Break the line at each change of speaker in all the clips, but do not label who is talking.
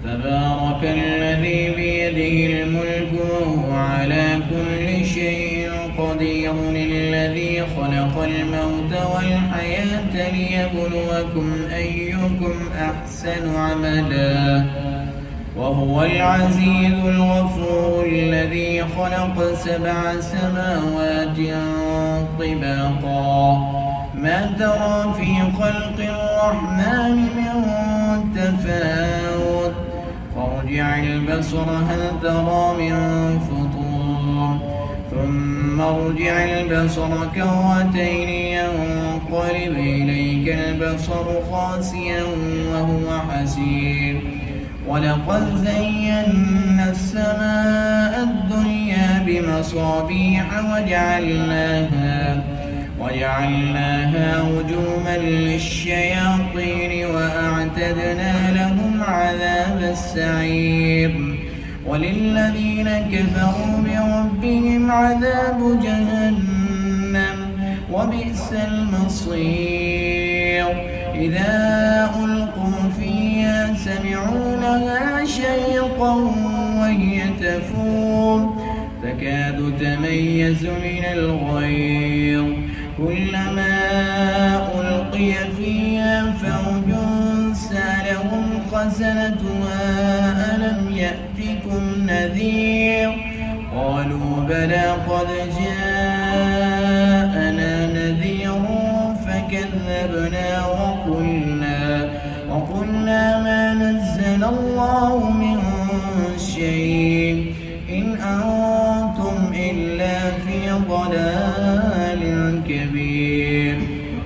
تبارك الذي بيده الملك وهو على كل شيء قدير الذي خلق الموت والحياة ليبلوكم أيكم أحسن عملا وهو العزيز الغفور الذي خلق 7 سماوات طباقا ما ترى في خلق الرحمن من تفاوت فارجع البصر هل ترى من فطور ثم ارجع البصر كرتين ينقلب إليك البصر خاسئا وهو حسير ولقد زينا السماء الدنيا بمصابيح وجعلناها رجوما للشياطين وأعتدنا لهم عذاب السعير وللذين كفروا بربهم عذاب جهنم وبئس المصير إذا ألقوا فيها سمعوا لها شيقا وهي تفور تكاد تميز من الغيظ كلما ألقي فيها فوج سألهم خزنتها ألم يأتكم نذير قالوا بلى قد جاءنا نذير فكذبنا وقلنا ما نزل الله من شيء إن أنتم إلا في ضلال كبير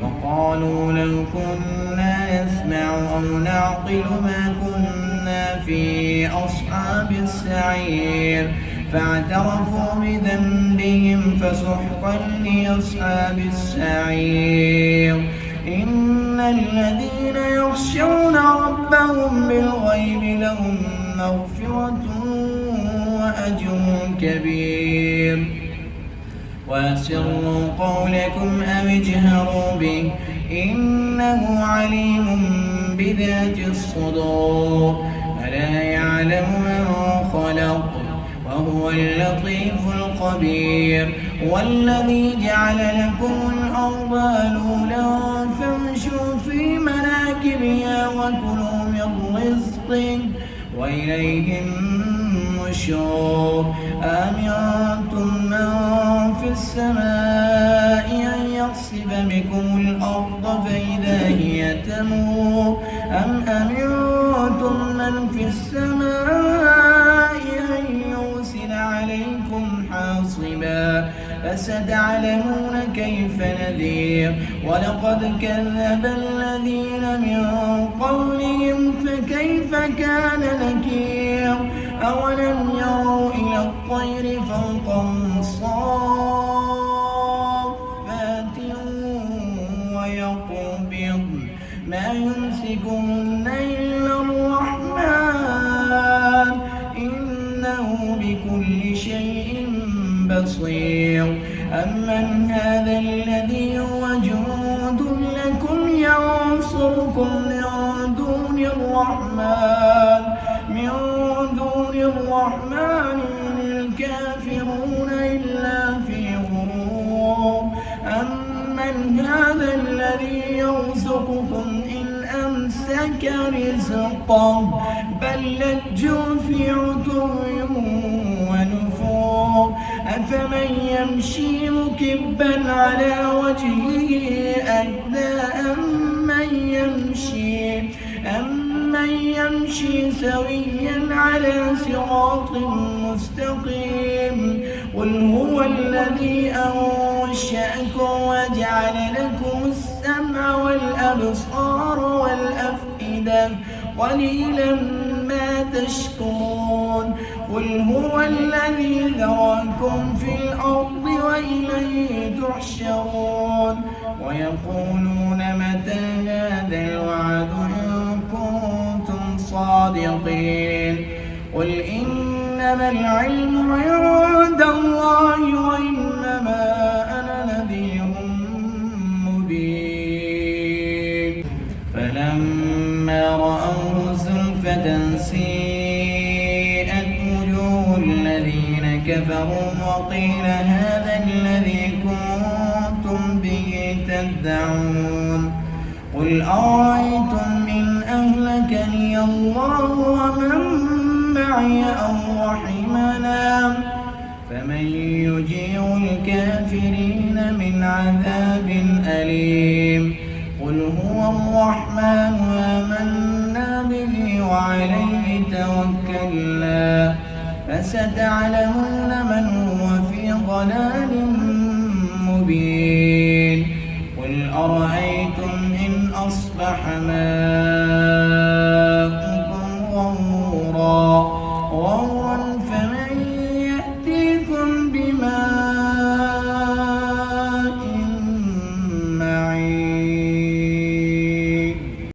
وقالوا لو كنا نسمع أو نعقل ما كنا في أصحاب السعير فاعترفوا بذنبهم فسحقا لأصحاب السعير إن الذين يخشون ربهم بالغيب لهم مغفرة وأجر كبير وأسروا قولكم أو اجهروا به إنه عليم بذات الصدور ألا يعلم من خلق وهو اللطيف الخبير والذي جعل لكم الأرض ذلولا فامشوا في مناكبها وكلوا من رزقه وإليه النشور أأمنتم من في السماء أن يخسف بكم الأرض فإذا هي تمور أم أمنتم من في السماء أن يرسل عليكم حاصبا فستعلمون كيف نذير ولقد كذب الذين من قبلهم فكيف كان نكير أولم يروا إلى الطير فوقهم صافات ويقبض ما يمسكهن إلا الرحمن إنه بكل شيء بصير أمن هذا الذي هو جند لكم ينصركم من دون الرحمن إن الكافرون إلا في غرور أمن هذا الذي يرزقكم إن أمسك رزقه بل لجوا في عتو ونفور أفمن يمشي مكبا على وجهه أهدى أمن يمشي سويا على صراط مستقيم قل هو الذي أنشأكم وجعل لكم السمع والأبصار والأفئدة قليلا ما تشكرون قل هو الذي ذراكم في الأرض وإليه تحشرون ويقولون متى هذا الوعد إن كنتم صادقين قل إنما العلم عند الله وإنما أنا نذير مبين فلما رأوه زلفة سيئة وسيئت وجوه الذين كفروا وقيل هذا الذي كنتم به تدعون قل أرأيتم إن أهلكني الله ومن معي أو رحمنا فمن يجير الكافرين من عذاب أليم قل هو الرحمن آمنا به وعليه توكلنا فستعلمون